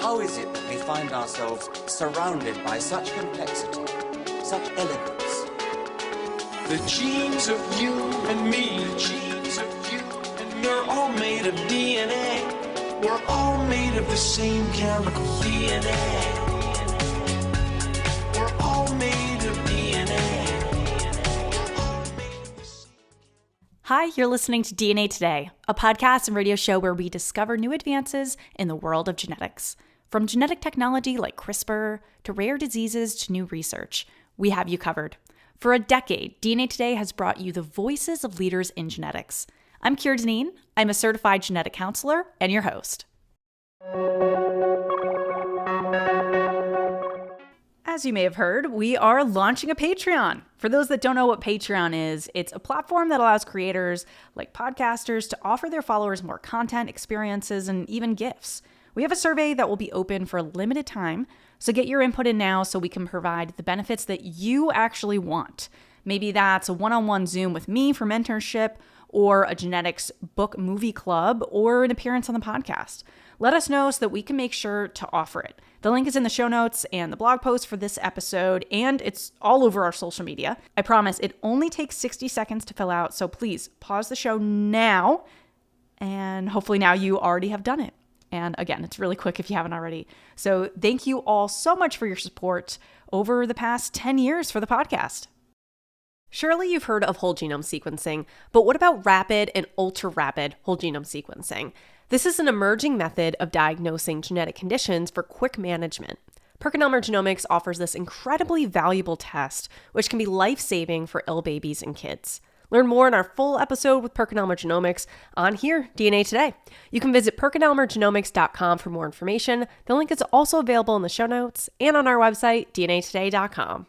How is it that we find ourselves surrounded by such complexity, such elegance? The genes of you and me, the genes of you and me, are all made of DNA. We're all made of the same chemical DNA. We're all made of DNA. Hi, you're listening to DNA Today, a podcast and radio show where we discover new advances in the world of genetics. From genetic technology like CRISPR to rare diseases to new research, we have you covered. For a decade, DNA Today has brought you the voices of leaders in genetics. I'm Kira Deneen. I'm a certified genetic counselor and your host. As you may have heard, we are launching a Patreon. For those that don't know what Patreon is, it's a platform that allows creators like podcasters to offer their followers more content, experiences, and even gifts. We have a survey that will be open for a limited time, so get your input in now so we can provide the benefits that you actually want. Maybe that's a one-on-one Zoom with me for mentorship, or a genetics book movie club, or an appearance on the podcast. Let us know so that we can make sure to offer it. The link is in the show notes and the blog post for this episode, and it's all over our social media. I promise it only takes 60 seconds to fill out, so please pause the show now, and hopefully now you already have done it. And again, it's really quick if you haven't already. So thank you all so much for your support over the past 10 years for the podcast. Surely you've heard of whole genome sequencing, but what about rapid and ultra-rapid whole genome sequencing? This is an emerging method of diagnosing genetic conditions for quick management. PerkinElmer Genomics offers this incredibly valuable test, which can be life-saving for ill babies and kids. Learn more in our full episode with PerkinElmer Genomics on here, DNA Today. You can visit PerkinElmerGenomics.com for more information. The link is also available in the show notes and on our website, DNAtoday.com.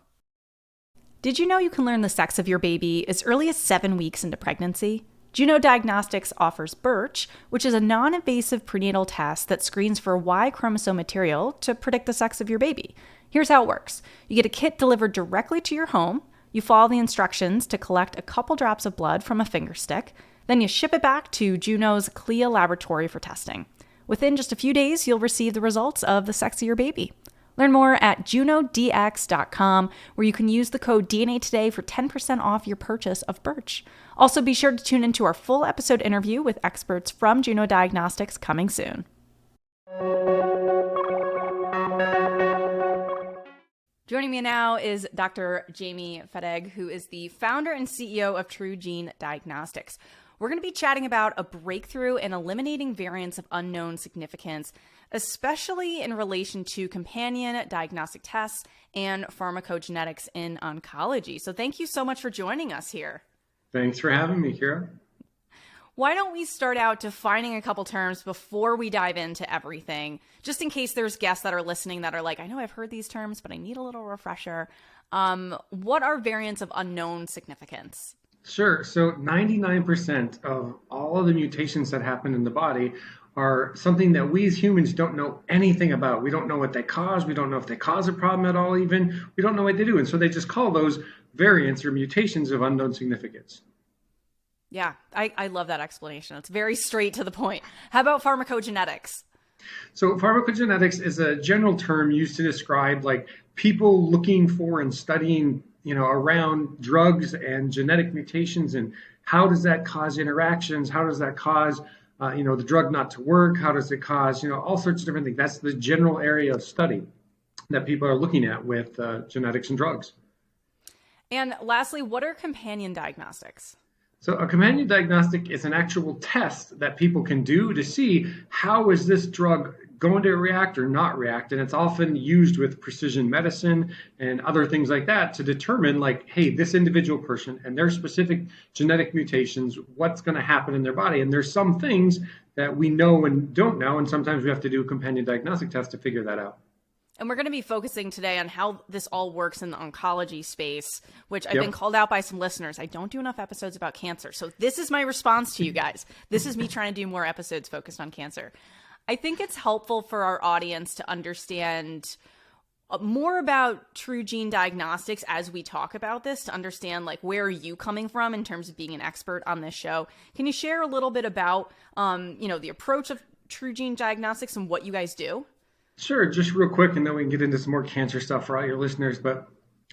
Did you know you can learn the sex of your baby as early as 7 weeks into pregnancy? GiggaAssay Diagnostics offers BIRCH, which is a non-invasive prenatal test that screens for Y chromosome material to predict the sex of your baby. Here's how it works. You get a kit delivered directly to your home. You follow the instructions to collect a couple drops of blood from a finger stick. Then you ship it back to Juno's CLIA laboratory for testing. Within just a few days, you'll receive the results of the sex of your baby. Learn more at junodx.com, where you can use the code DNA Today for 10% off your purchase of BIRCH. Also, be sure to tune into our full episode interview with experts from GiggaAssay Diagnostics coming soon. Joining me now is Dr. Jamie Fettig, who is the founder and CEO of TruGene Diagnostics. We're going to be chatting about a breakthrough in eliminating variants of unknown significance, especially in relation to companion diagnostic tests and pharmacogenetics in oncology. So thank you so much for joining us here. Thanks for having me, Kira. Why don't we start out defining a couple terms before we dive into everything, just in case there's guests that are listening that are like, I know I've heard these terms, but I need a little refresher. What are variants of unknown significance? Sure. So 99% of all of the mutations that happen in the body are something that we as humans don't know anything about. We don't know what they cause. We don't know if they cause a problem at all even. We don't know what they do. And so they just call those variants or mutations of unknown significance. Yeah, I love that explanation. It's very straight to the point. How about pharmacogenetics? So pharmacogenetics is a general term used to describe like people looking for and studying, around drugs and genetic mutations and how does that cause interactions? How does that cause, the drug not to work? How does it cause, all sorts of different things. That's the general area of study that people are looking at with genetics and drugs. And lastly, what are companion diagnostics? So a companion diagnostic is an actual test that people can do to see how is this drug going to react or not react. And it's often used with precision medicine and other things like that to determine like, hey, this individual person and their specific genetic mutations, what's going to happen in their body. And there's some things that we know and don't know. And sometimes we have to do a companion diagnostic test to figure that out. And we're going to be focusing today on how this all works in the oncology space, which I've been called out by some listeners. I don't do enough episodes about cancer. So this is my response to you guys. This is me trying to do more episodes focused on cancer. I think it's helpful for our audience to understand more about TruGene Diagnostics as we talk about this, to understand like where are you coming from in terms of being an expert on this show. Can you share a little bit about the approach of TruGene Diagnostics and what you guys do? Sure, just real quick, and then we can get into some more cancer stuff for all your listeners. But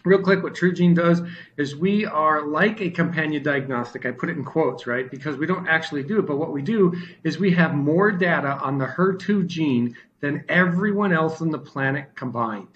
real quick, what TruGene does is we are like a companion diagnostic. I put it in quotes, right? Because we don't actually do it. But what we do is we have more data on the HER2 gene than everyone else on the planet combined.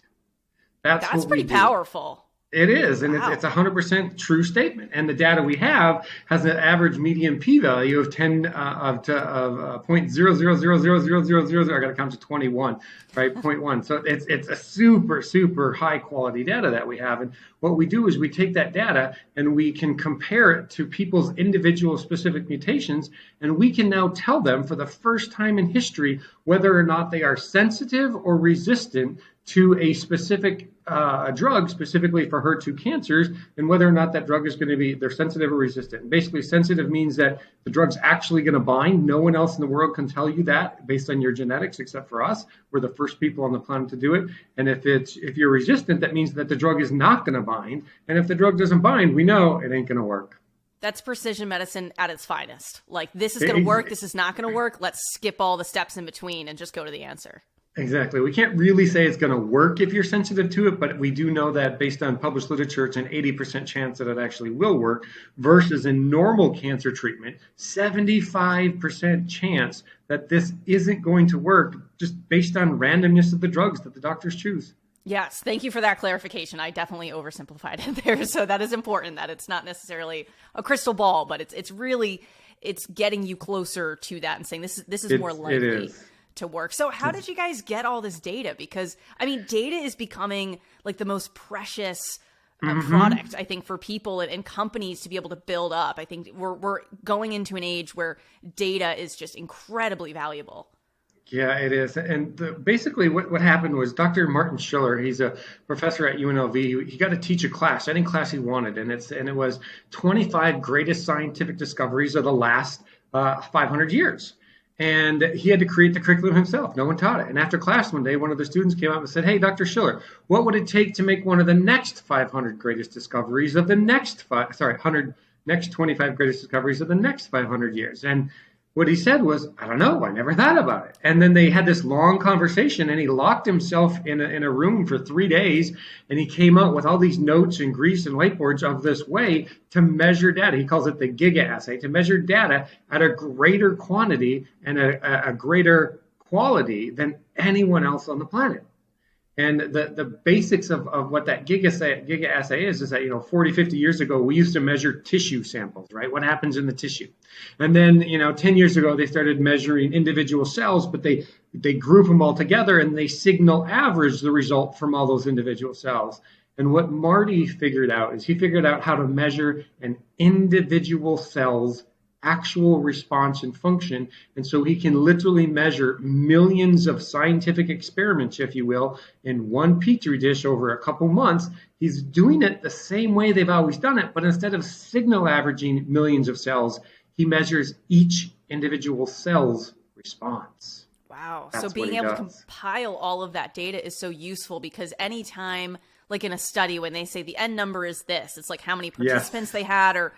That's what pretty we do. Powerful. It is, and Wow. it's 100% true statement. And the data we have has an average median p-value of 0.00000000. I got to count to 21, right? 0.1. So it's a super, super high quality data that we have. And what we do is we take that data and we can compare it to people's individual specific mutations, and we can now tell them for the first time in history whether or not they are sensitive or resistant to a specific drug, specifically for HER2 cancers, and whether or not that drug is going to be, they're sensitive or resistant. Basically, sensitive means that the drug's actually going to bind. No one else in the world can tell you that based on your genetics, except for us. We're the first people on the planet to do it. And if you're resistant, that means that the drug is not going to bind. And if the drug doesn't bind, we know it ain't going to work. That's precision medicine at its finest. Like, this is going to work, this is not going to work. Let's skip all the steps in between and just go to the answer. Exactly. We can't really say it's going to work if you're sensitive to it, but we do know that based on published literature, it's an 80% chance that it actually will work versus in normal cancer treatment, 75% chance that this isn't going to work just based on randomness of the drugs that the doctors choose. Yes, thank you for that clarification. I definitely oversimplified it there. So that is important, that it's not necessarily a crystal ball, but it's really, it's getting you closer to that and saying this is more likely to work. So how did you guys get all this data? Because I mean, data is becoming like the most precious product, I think, for people and companies to be able to build up. I think we're going into an age where data is just incredibly valuable. Yeah, it is. And basically what happened was Dr. Martin Schiller, he's a professor at UNLV. He got to teach a class, any class he wanted. And it was 25 greatest scientific discoveries of the last 500 years. And he had to create the curriculum himself. No one taught it. And after class one day, one of the students came up and said, "Hey, Dr. Schiller, what would it take to make one of the next 500 greatest discoveries of the next 25 greatest discoveries of the next 500 years?" And what he said was, "I don't know. I never thought about it." And then they had this long conversation, and he locked himself in a room for 3 days, and he came out with all these notes and grease and whiteboards of this way to measure data. He calls it the GiggaAssay, to measure data at a greater quantity and a greater quality than anyone else on the planet. And the basics of what that GiggaAssay is that, 40, 50 years ago, we used to measure tissue samples, right? What happens in the tissue? And then, 10 years ago, they started measuring individual cells, but they group them all together and they signal average the result from all those individual cells. And what Marty figured out is he figured out how to measure an individual cell's actual response and function. And so he can literally measure millions of scientific experiments, if you will, in one petri dish over a couple months. He's doing it the same way they've always done it, but instead of signal averaging millions of cells, he measures each individual cell's response. Wow. That's so being what he able to does. compile all of that data is so useful, because anytime, like in a study, when they say the N number is this, it's like how many participants they had or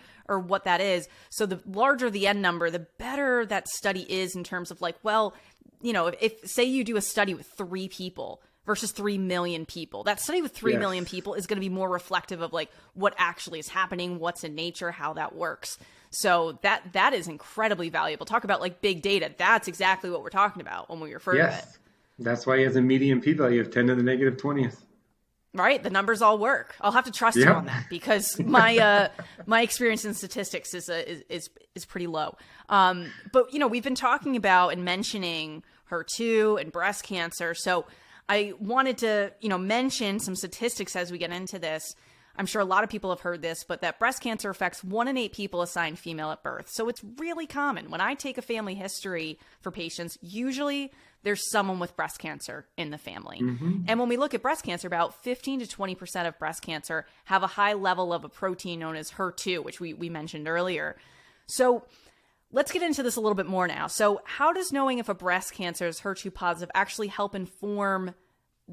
what that is. So the larger the N number, the better that study is in terms of like, well, if say you do a study with 3 people versus 3 million people, that study with 3 million people is going to be more reflective of like what actually is happening, what's in nature, how that works. So that is incredibly valuable. Talk about like big data. That's exactly what we're talking about when we refer to it. That's why he has a median p-value of 10 to the negative 20th. Right, the numbers all work. I'll have to trust you on that, because my experience in statistics is pretty low. But we've been talking about and mentioning HER2 and breast cancer, so I wanted to mention some statistics as we get into this. I'm sure a lot of people have heard this, but that breast cancer affects 1 in 8 people assigned female at birth. So it's really common. When I take a family history for patients, usually there's someone with breast cancer in the family. Mm-hmm. And when we look at breast cancer, about 15 to 20% of breast cancer have a high level of a protein known as HER2, which we mentioned earlier. So let's get into this a little bit more now. So how does knowing if a breast cancer is HER2 positive actually help inform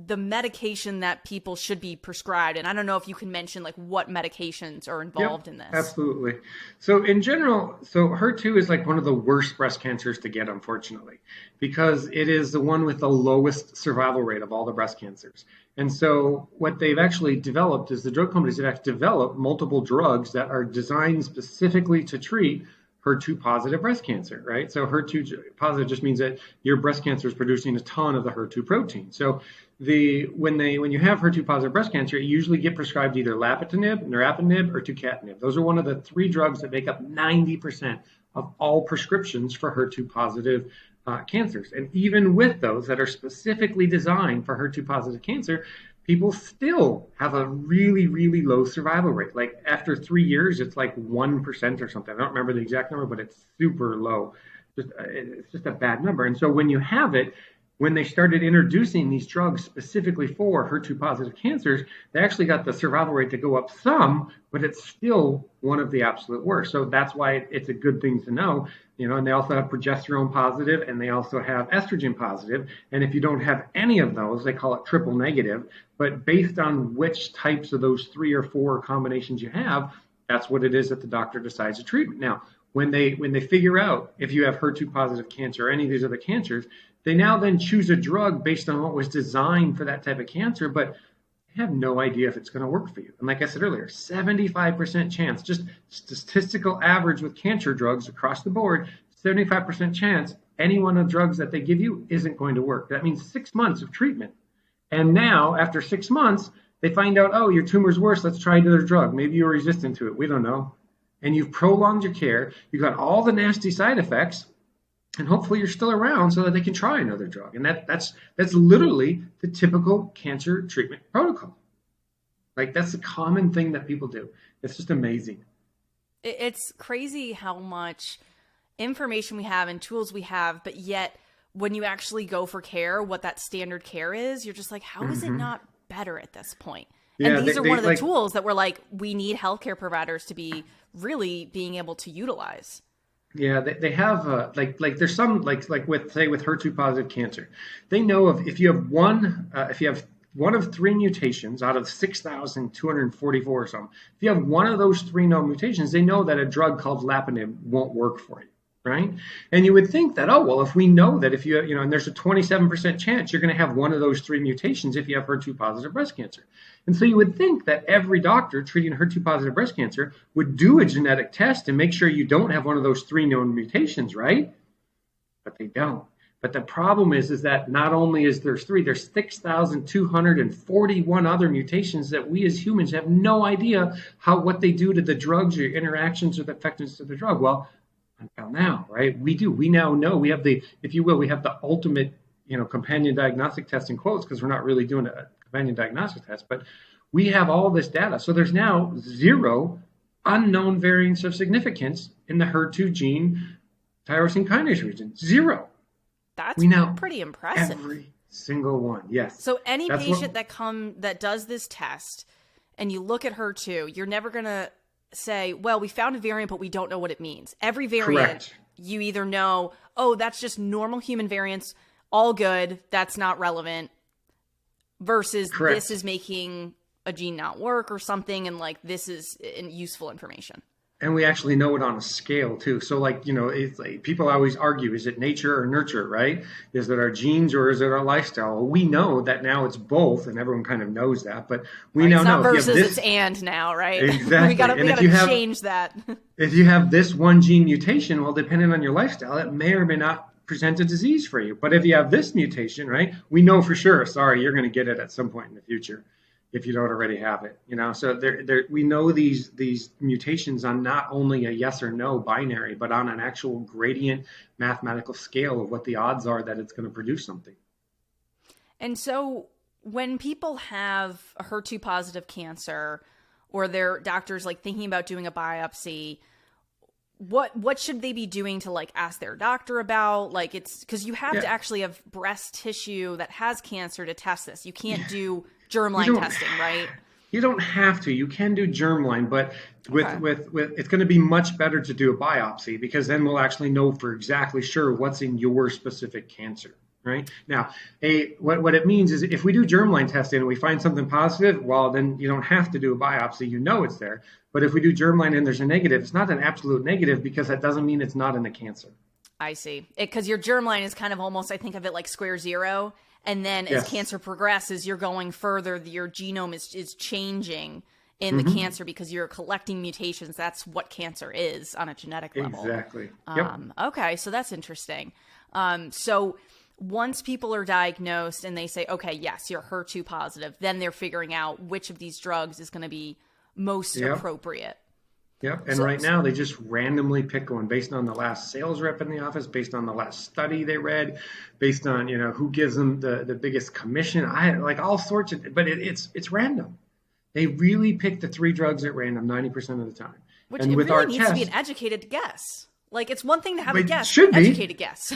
the medication that people should be prescribed. And I don't know if you can mention like what medications are involved in this. Absolutely. So in general, HER2 is like one of the worst breast cancers to get, unfortunately, because it is the one with the lowest survival rate of all the breast cancers. And so what they've actually developed is the drug companies have actually developed multiple drugs that are designed specifically to treat HER2 positive breast cancer, right? So HER2 positive just means that your breast cancer is producing a ton of the HER2 protein. So when you have HER2 positive breast cancer, you usually get prescribed either lapatinib, niraparib, or tucatinib. Those are one of the 3 drugs that make up 90% of all prescriptions for HER2 positive cancers. And even with those that are specifically designed for HER2 positive cancer, people still have a really, really low survival rate. Like after 3 years, it's like 1% or something. I don't remember the exact number, but it's super low. It's just a bad number. And so when you have it, when they started introducing these drugs specifically for HER2 positive cancers, they actually got the survival rate to go up some, but it's still one of the absolute worst. So that's why it's a good thing to know, and they also have progesterone positive and they also have estrogen positive. And if you don't have any of those, they call it triple negative. But based on which types of those 3 or 4 combinations you have, that's what it is that the doctor decides to treat. Now, when they figure out if you have HER2 positive cancer or any of these other cancers, they now then choose a drug based on what was designed for that type of cancer, but they have no idea if it's going to work for you. And like I said earlier, 75% chance, just statistical average with cancer drugs across the board, 75% chance any one of the drugs that they give you isn't going to work. That means 6 months of treatment. And now, after 6 months, they find out, oh, your tumor's worse, let's try another drug. Maybe you're resistant to it. We don't know. And you've prolonged your care. You've got all the nasty side effects. And hopefully you're still around so that they can try another drug. And that's literally the typical cancer treatment protocol. Like that's the common thing that people do. It's just amazing. It's crazy how much information we have and tools we have, but yet when you actually go for care, what that standard care is, you're just like, how is it not better at this point? Yeah, and these are one of the tools that we're like, we need healthcare providers to be really being able to utilize. Yeah, they have like there's some like with HER2 positive cancer, they know if you have one of 3 mutations out of 6,244 or something, if you have one of those 3 known mutations, they know that a drug called lapatinib won't work for you, right? And you would think that, oh well, if we know that if you and there's a 27% chance you're going to have one of those 3 mutations if you have HER2 positive breast cancer. And so you would think that every doctor treating HER2 positive breast cancer would do a genetic test and make sure you don't have one of those 3 known mutations, right? But they don't. But the problem is that not only is there's 3, there's 6,241 other mutations that we as humans have no idea what they do to the drugs or interactions or the effectiveness of the drug. Well, until now, right? We do. We now know we have the, if you will, we have the ultimate, companion diagnostic test in quotes because we're not really doing a companion diagnostic test, but we have all this data. So there's now 0 unknown variants of significance in the HER2 gene tyrosine kinase region. 0. That's pretty impressive. Every single one, yes. So any patient that does this test and you look at HER2, you're never going to say, well, we found a variant, but we don't know what it means. Every variant, correct. You either know, oh, that's just normal human variants, all good, that's not relevant, versus correct. This is making a gene not work or something, and like this is useful information. And we actually know it on a scale too. So it's like people always argue, is it nature or nurture, right? Is it our genes or is it our lifestyle? Well, we know that now it's both, and everyone kind of knows that, but we now know. It's not versus, it's and now, right? Exactly. we gotta change that. If you have this one gene mutation, well, depending on your lifestyle, it may or may not present a disease for you. But if you have this mutation, right, we know for sure, sorry, you're going to get it at some point in the future if you don't already have it, So we know these mutations on not only a yes or no binary, but on an actual gradient mathematical scale of what the odds are that it's going to produce something. And so when people have a HER2 positive cancer or their doctor's like thinking about doing a biopsy, what should they be doing to like ask their doctor about? Like it's because you have to actually have breast tissue that has cancer to test this. You can't do germline testing, right? You don't have to. You can do germline, but with it's going to be much better to do a biopsy because then we'll actually know for exactly sure what's in your specific cancer, right? Now, what it means is if we do germline testing and we find something positive, well, then you don't have to do a biopsy. You know it's there. But if we do germline and there's a negative, it's not an absolute negative because that doesn't mean it's not in the cancer. I see. Because your germline is kind of almost, I think of it like square zero. And then as cancer progresses, you're going further. Your genome is changing in the cancer because you're collecting mutations. That's what cancer is on a genetic level. Exactly. Okay, so that's interesting. So once people are diagnosed and they say, okay, yes, you're HER2 positive, then they're figuring out which of these drugs is going to be most appropriate. Yep. And right now they just randomly pick one based on the last sales rep in the office, based on the last study they read, based on, who gives them the biggest commission. I like all sorts of, but it's random. They really pick the 3 drugs at random 90% of the time. Which and it with really our needs test, to be an educated guess. Like, it's one thing to have a guess, should be. educated guess.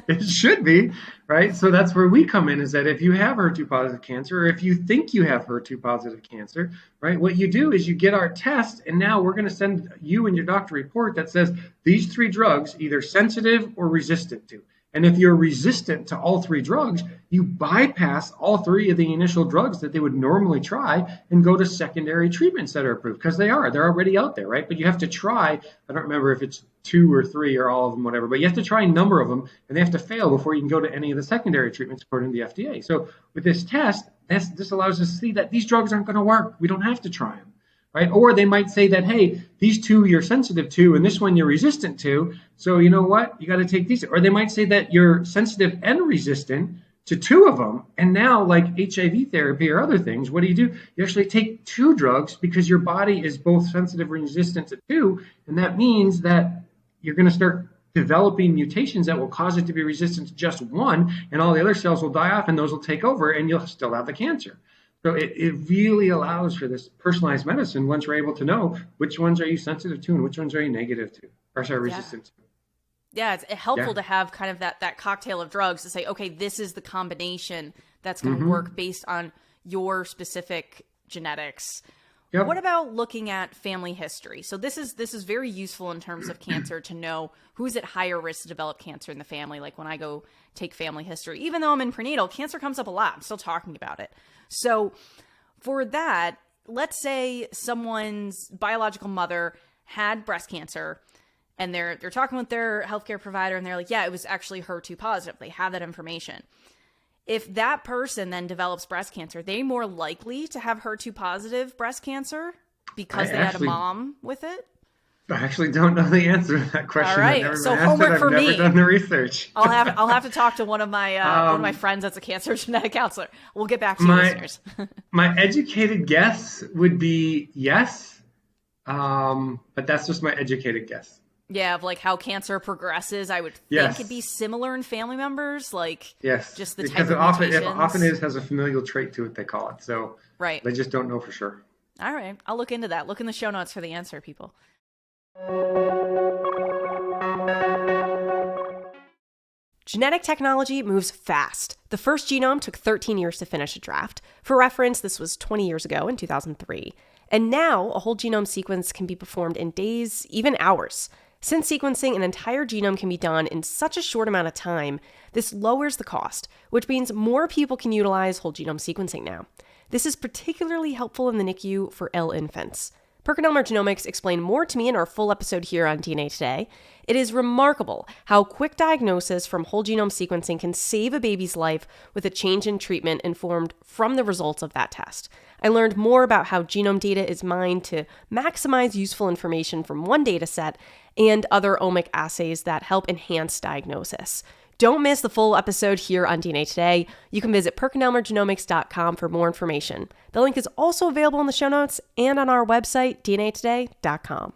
It should be, right? So that's where we come in, is that if you have HER2 positive cancer, or if you think you have HER2 positive cancer, right, what you do is you get our test, and now we're going to send you and your doctor a report that says these 3 drugs, either sensitive or resistant to. And if you're resistant to all 3 drugs, you bypass all 3 of the initial drugs that they would normally try and go to secondary treatments that are approved, because they're already out there, right? But you have to try, I don't remember if it's 2 or 3 or all of them, whatever, but you have to try a number of them, and they have to fail before you can go to any of the secondary treatments according to the FDA. So with this test, this allows us to see that these drugs aren't going to work. We don't have to try them. Right? Or they might say that, hey, these 2 you're sensitive to, and this one you're resistant to. So you know what? You got to take these. Or they might say that you're sensitive and resistant to 2 of them. And now, like HIV therapy or other things, what do? You actually take 2 drugs because your body is both sensitive and resistant to 2. And that means that you're going to start developing mutations that will cause it to be resistant to just 1. And all the other cells will die off and those will take over and you'll still have the cancer. So it really allows for this personalized medicine once we're able to know which ones are you sensitive to and which ones are you negative to, or resistant to. Yeah, it's helpful to have kind of that cocktail of drugs to say, okay, this is the combination that's going to work based on your specific genetics. Yep. What about looking at family history? So this is very useful in terms of cancer to know who's at higher risk to develop cancer in the family. Like when I go take family history, even though I'm in prenatal, cancer comes up a lot. I'm still talking about it. So for that, let's say someone's biological mother had breast cancer and they're talking with their healthcare provider and they're like, yeah, it was actually HER2 positive. They have that information. If that person then develops breast cancer, they're more likely to have HER2 positive breast cancer because they had a mom with it? I actually don't know the answer to that question. All right, so homework for me. I've never done the research. I'll have to talk to one of my friends that's a cancer genetic counselor. We'll get back to you, listeners. My educated guess would be yes, but that's just my educated guess. Yeah, of like how cancer progresses, I would think it'd be similar in family members, like just the type of mutations. It often has a familial trait to it, they call it. So they just don't know for sure. All right, I'll look into that. Look in the show notes for the answer, people. Genetic technology moves fast. The first genome took 13 years to finish a draft. For reference, this was 20 years ago in 2003. And now, a whole genome sequence can be performed in days, even hours. Since sequencing an entire genome can be done in such a short amount of time, this lowers the cost, which means more people can utilize whole genome sequencing now. This is particularly helpful in the NICU for ill infants. PerkinElmer Genomics explained more to me in our full episode here on DNA Today. It is remarkable how quick diagnosis from whole genome sequencing can save a baby's life with a change in treatment informed from the results of that test. I learned more about how genome data is mined to maximize useful information from one data set and other omic assays that help enhance diagnosis. Don't miss the full episode here on DNA Today. You can visit PerkinElmerGenomics.com for more information. The link is also available in the show notes and on our website, DNAtoday.com.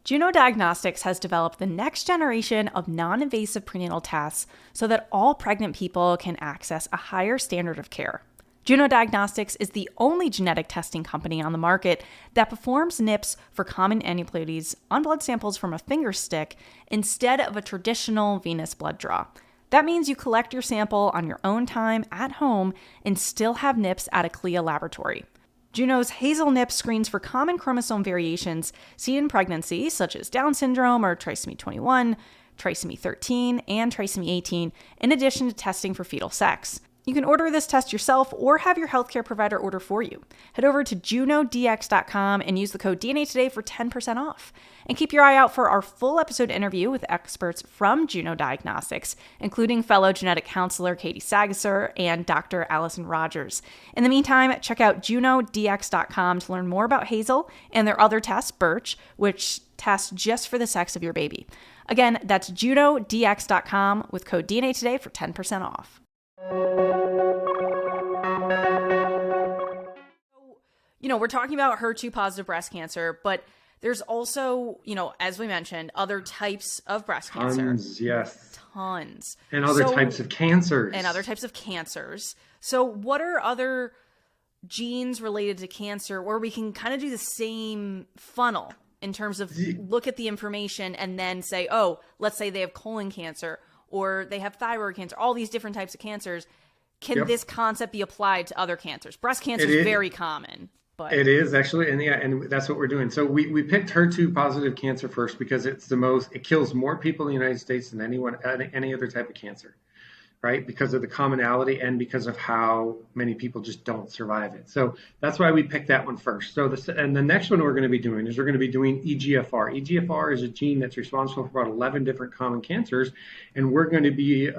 GiggaAssay Diagnostics has developed the next generation of non-invasive prenatal tests so that all pregnant people can access a higher standard of care. GiggaAssay Diagnostics is the only genetic testing company on the market that performs NIPS for common aneuploidies on blood samples from a finger stick instead of a traditional venous blood draw. That means you collect your sample on your own time at home and still have NIPS at a CLIA laboratory. GiggaAssay's Hazel NIPS screens for common chromosome variations seen in pregnancy, such as Down syndrome or trisomy 21, trisomy 13, and trisomy 18, in addition to testing for fetal sex. You can order this test yourself or have your healthcare provider order for you. Head over to junodx.com and use the code DNA Today for 10% off. And keep your eye out for our full episode interview with experts from GiggaAssay Diagnostics, including fellow genetic counselor Katie Sagasser and Dr. Allison Rogers. In the meantime, check out junodx.com to learn more about Hazel and their other test, Birch, which tests just for the sex of your baby. Again, that's junodx.com with code DNA Today for 10% off. We're talking about HER2 positive breast cancer, but there's also, as we mentioned, other types of breast cancer. Tons, yes. Tons. And other types of cancers. So what are other genes related to cancer where we can kind of do the same funnel in terms of look at the information and then say, oh, let's say they have colon cancer or they have thyroid cancer, all these different types of cancers. Can this concept be applied to other cancers? Breast cancer is very common. But it is actually, and that's what we're doing. So we picked HER2 positive cancer first because it kills more people in the United States than any other type of cancer, right? Because of the commonality and because of how many people just don't survive it. So that's why we picked that one first. And the next one we're going to be doing EGFR. EGFR is a gene that's responsible for about 11 different common cancers, and we're going to be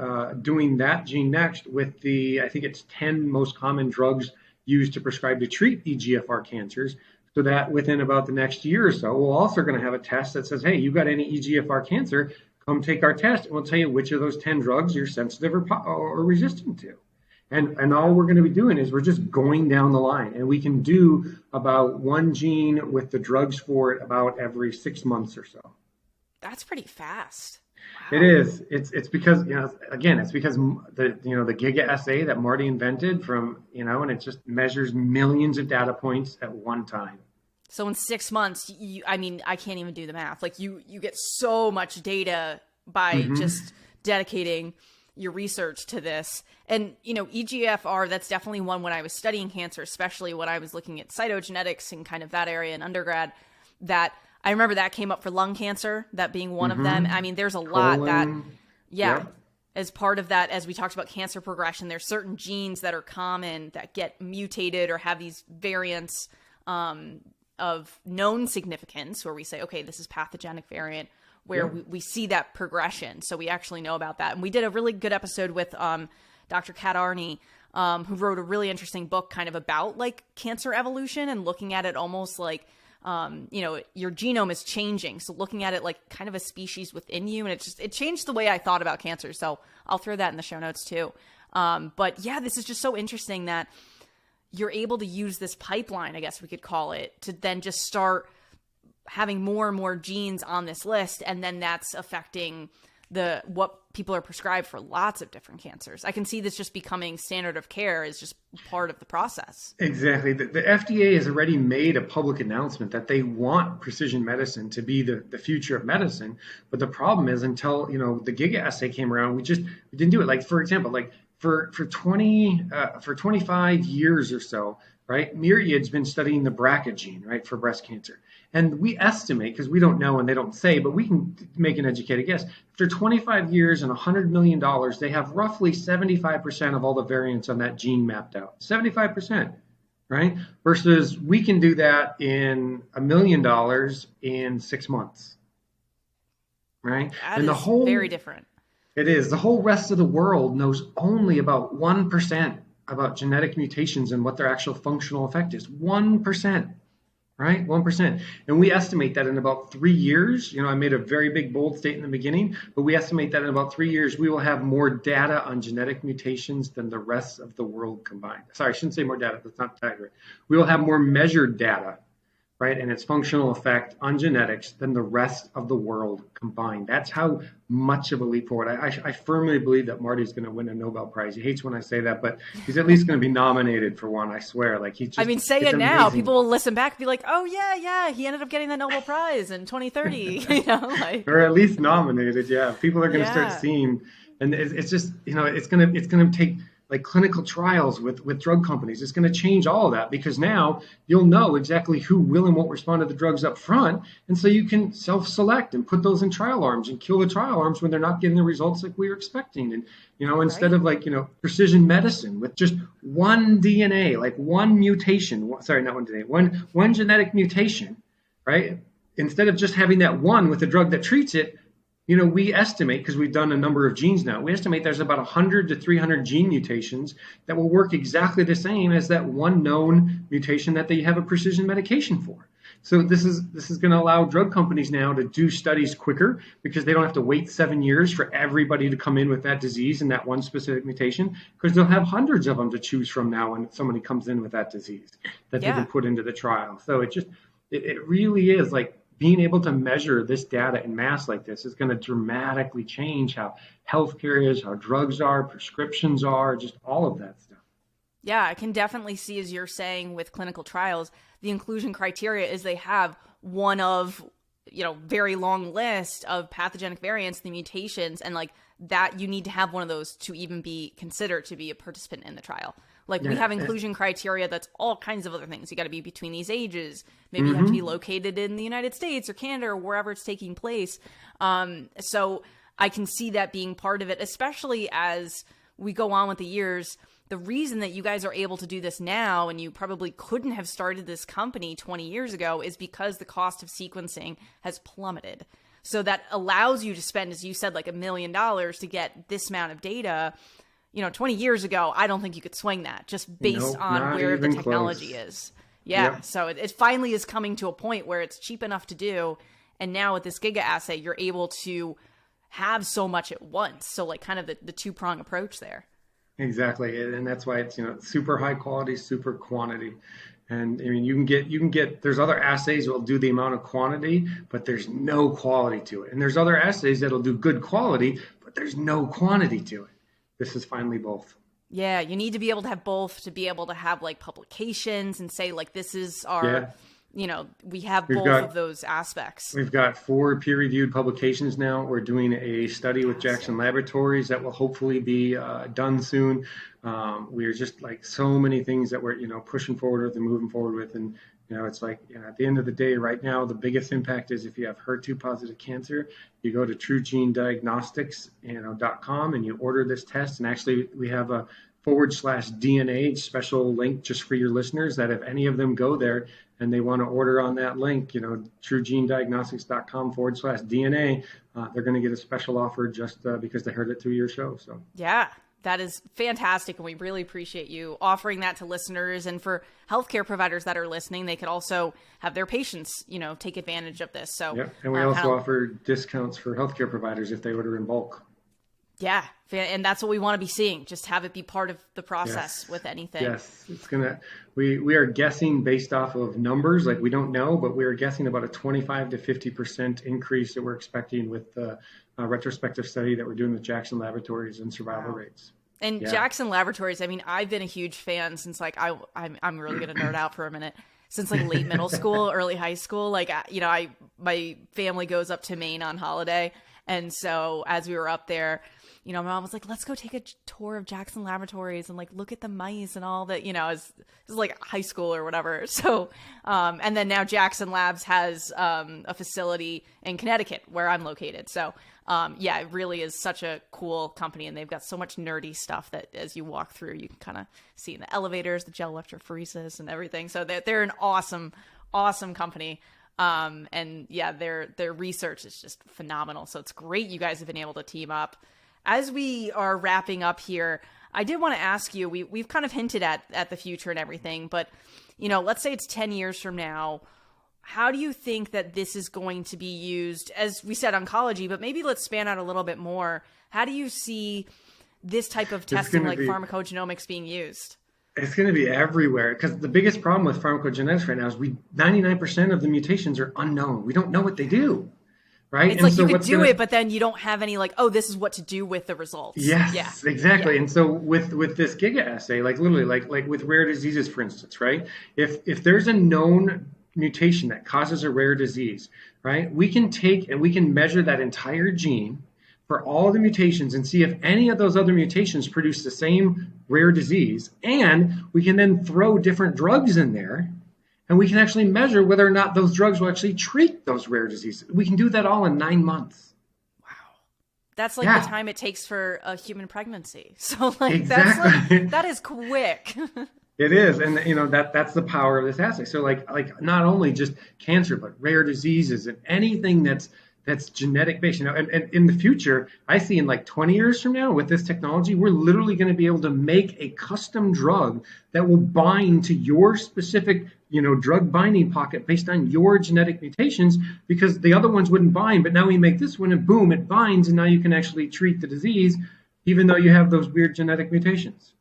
doing that gene next with I think it's 10 most common drugs used to prescribe to treat EGFR cancers, so that within about the next year or so, we're also going to have a test that says, hey, you got any EGFR cancer, come take our test, and we'll tell you which of those 10 drugs you're sensitive or resistant to. And all we're going to be doing is we're just going down the line, and we can do about one gene with the drugs for it about every 6 months or so. That's pretty fast. Wow. It is. It's because it's because the GiggaAssay that Marty invented and it just measures millions of data points at one time. So in 6 months, I can't even do the math. Like you get so much data by just dedicating your research to this. And EGFR, that's definitely one when I was studying cancer, especially when I was looking at cytogenetics and kind of that area in undergrad, that I remember that came up for lung cancer, that being one of them. I mean, there's a lot as part of that, as we talked about cancer progression, there's certain genes that are common that get mutated or have these variants of known significance where we say, okay, this is pathogenic variant, where we see that progression. So we actually know about that. And we did a really good episode with Dr. Kat Arney, who wrote a really interesting book kind of about like cancer evolution and looking at it almost like, your genome is changing. So looking at it like kind of a species within you, and it changed the way I thought about cancer. So I'll throw that in the show notes too. But yeah, this is just so interesting that you're able to use this pipeline, I guess we could call it, to then just start having more and more genes on this list. And then that's affecting what people are prescribed for lots of different cancers. I can see this just becoming standard of care is just part of the process. Exactly. The FDA has already made a public announcement that they want precision medicine to be the future of medicine. But the problem is until, the GiggaAssay came around, we didn't do it. Like, for example, like for 25 years or so, right? Myriad's been studying the BRCA gene, right, for breast cancer. And we estimate, because we don't know and they don't say, but we can make an educated guess. After 25 years and $100 million, they have roughly 75% of all the variants on that gene mapped out. 75%, right? Versus we can do that in $1 million in 6 months, right? That is very different. It is. The whole rest of the world knows only about 1% about genetic mutations and what their actual functional effect is. 1%. Right? 1%. And we estimate that in about 3 years, I made a very big, bold statement in the beginning, but we estimate that in about 3 years, we will have more data on genetic mutations than the rest of the world combined. Sorry, I shouldn't say more data. That's not accurate. We will have more measured data, right, and its functional effect on genetics than the rest of the world combined. That's how much of a leap forward. I firmly believe that Marty's going to win a Nobel Prize. He hates when I say that, but he's at least going to be nominated for one, I swear. Like say it now. Amazing. People will listen back and be like, oh, yeah, he ended up getting the Nobel Prize in 2030. Or at least nominated, yeah. People are going to start seeing, and it's just, it's going to take like clinical trials with drug companies. It's going to change all of that, because now you'll know exactly who will and won't respond to the drugs up front. And so you can self-select and put those in trial arms and kill the trial arms when they're not getting the results like we were expecting. And, instead of precision medicine with just one DNA, like one mutation, sorry, not one DNA, one genetic mutation, right? Instead of just having that one with the drug that treats it, we estimate, because we've done a number of genes now, we estimate there's about 100 to 300 gene mutations that will work exactly the same as that one known mutation that they have a precision medication for. So this is going to allow drug companies now to do studies quicker, because they don't have to wait 7 years for everybody to come in with that disease and that one specific mutation, because they'll have hundreds of them to choose from now when somebody comes in with that disease that they can put into the trial. So it really is like, being able to measure this data in mass like this is going to dramatically change how healthcare is, how drugs are, prescriptions are, just all of that stuff. Yeah, I can definitely see, as you're saying, with clinical trials, the inclusion criteria is they have one of, very long list of pathogenic variants, the mutations, and like that you need to have one of those to even be considered to be a participant in the trial. Like we have inclusion criteria that's all kinds of other things. You got to be between these ages. Maybe you have to be located in the United States or Canada or wherever it's taking place. So I can see that being part of it, especially as we go on with the years. The reason that you guys are able to do this now, and you probably couldn't have started this company 20 years ago, is because the cost of sequencing has plummeted. So that allows you to spend, as you said, like $1 million to get this amount of data. 20 years ago, I don't think you could swing that just based on where the technology is. Yeah. Yep. So it finally is coming to a point where it's cheap enough to do. And now with this GiggaAssay, you're able to have so much at once. So like kind of the two-prong approach there. Exactly. And that's why it's, super high quality, super quantity. And I mean, you can get, there's other assays that will do the amount of quantity, but there's no quality to it. And there's other assays that'll do good quality, but there's no quantity to it. This is finally both. Yeah, you need to be able to have both to be able to have like publications and say like, this is our, we have both of those aspects. We've got 4 peer-reviewed publications now. We're doing a study with Jackson Laboratories that will hopefully be done soon. We're just like so many things that we're, pushing forward with and moving forward with. And, it's like, at the end of the day, right now, the biggest impact is if you have HER2 positive cancer, you go to TruGene Diagnostics, .com, and you order this test. And actually, we have a /DNA special link just for your listeners, that if any of them go there and they want to order on that link, TruGeneDiagnostics.com /DNA, they're going to get a special offer just because they heard it through your show. So yeah. That is fantastic, and we really appreciate you offering that to listeners. And for healthcare providers that are listening, they could also have their patients, take advantage of this. So, yeah, and we also offer discounts for healthcare providers if they order in bulk. Yeah, and that's what we want to be seeing. Just have it be part of the process with anything. Yes, it's gonna. We are guessing based off of numbers, like we don't know, but we are guessing about a 25 to 50% increase that we're expecting with the retrospective study that we're doing with Jackson Laboratories and survival rates. And Jackson Laboratories, I mean, I've been a huge fan since like I'm really gonna nerd out for a minute. Since like late middle school, early high school, like my family goes up to Maine on holiday, and so as we were up there, my mom was like, let's go take a tour of Jackson Laboratories and like look at the mice and all that, it was like high school or whatever. So, and then now Jackson Labs has a facility in Connecticut where I'm located. So, it really is such a cool company, and they've got so much nerdy stuff that as you walk through, you can kind of see in the elevators, the gel electrophoresis and everything. So they're an awesome, awesome company. And yeah, their research is just phenomenal. So it's great you guys have been able to team up. As we are wrapping up here, I did want to ask you, we've kind of hinted at the future and everything, but, let's say it's 10 years from now. How do you think that this is going to be used? As we said, oncology, but maybe let's span out a little bit more. How do you see this type of testing like pharmacogenomics being used? It's going to be everywhere, because the biggest problem with pharmacogenetics right now is 99% of the mutations are unknown. We don't know what they do. Right. It's like you could do it, but then you don't have any like, oh, this is what to do with the results. Yes, yeah. Exactly. Yeah. And so with this GiggaAssay, like literally like with rare diseases, for instance, right? If there's a known mutation that causes a rare disease, right, we can take and we can measure that entire gene for all the mutations and see if any of those other mutations produce the same rare disease. And we can then throw different drugs in there, and we can actually measure whether or not those drugs will actually treat those rare diseases. We can do that all in 9 months. Wow. That's like the time it takes for a human pregnancy. So like that is quick. It is, and that's the power of this assay. So like not only just cancer, but rare diseases and anything that's genetic based. And in the future, I see in like 20 years from now with this technology, we're literally going to be able to make a custom drug that will bind to your specific drug binding pocket based on your genetic mutations, because the other ones wouldn't bind. But now we make this one, and boom, it binds, and now you can actually treat the disease, even though you have those weird genetic mutations.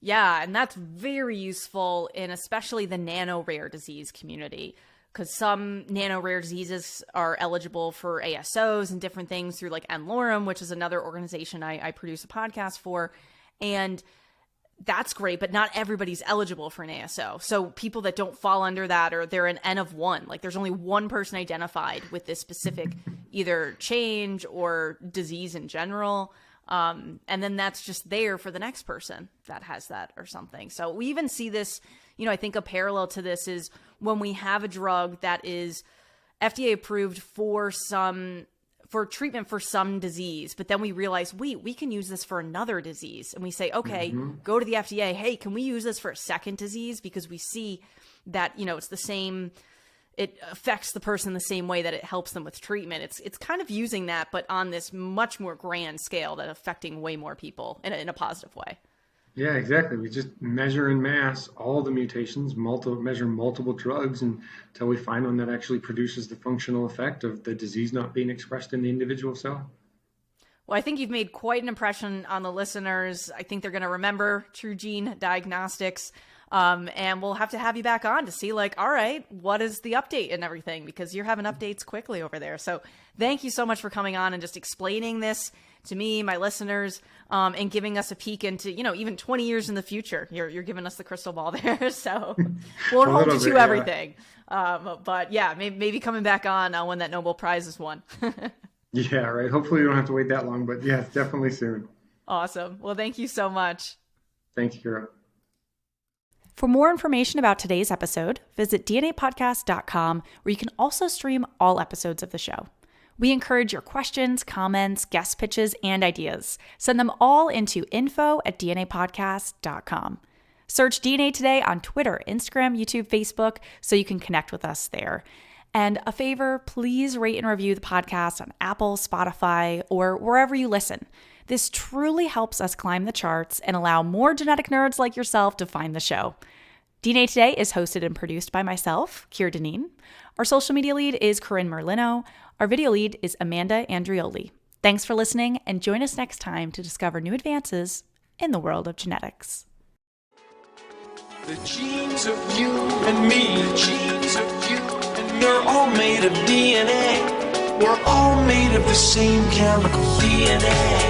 Yeah, and that's very useful in especially the nano-rare disease community, because some nano-rare diseases are eligible for ASOs and different things through like NLORM, which is another organization I produce a podcast for. And that's great, but not everybody's eligible for an ASO. So people that don't fall under that, or they're an N of one, like there's only one person identified with this specific either change or disease in general. And then that's just there for the next person that has that or something. So we even see this, I think a parallel to this is when we have a drug that is FDA approved for treatment for some disease, but then we realize, we can use this for another disease. And we say, okay, go to the FDA. Hey, can we use this for a second disease? Because we see that, it's the same, it affects the person the same way that it helps them with treatment. It's kind of using that, but on this much more grand scale that affecting way more people in a positive way. Yeah, exactly. We just measure in mass all the mutations, measure multiple drugs until we find one that actually produces the functional effect of the disease not being expressed in the individual cell. Well, I think you've made quite an impression on the listeners. I think they're going to remember TruGene Diagnostics. And we'll have to have you back on to see like, all right, what is the update and everything, because you're having updates quickly over there. So thank you so much for coming on and just explaining this to me, my listeners, and giving us a peek into, even 20 years in the future. You're giving us the crystal ball there. So won't hold you to everything. But yeah, maybe coming back on when that Nobel Prize is won. Yeah, right. Hopefully you don't have to wait that long, but yeah, definitely soon. Awesome. Well, thank you so much. Thanks, Kira. For more information about today's episode, visit DNApodcast.com, where you can also stream all episodes of the show. We encourage your questions, comments, guest pitches, and ideas. Send them all into info@DNApodcast.com. Search DNA Today on Twitter, Instagram, YouTube, Facebook, so you can connect with us there. And a favor, please rate and review the podcast on Apple, Spotify, or wherever you listen. This truly helps us climb the charts and allow more genetic nerds like yourself to find the show. DNA Today is hosted and produced by myself, Kira Deneen. Our social media lead is Corinne Merlino. Our video lead is Amanda Andrioli. Thanks for listening, and join us next time to discover new advances in the world of genetics. The genes of you and me, the genes of you and me, they're all made of DNA. We're all made of the same chemical DNA.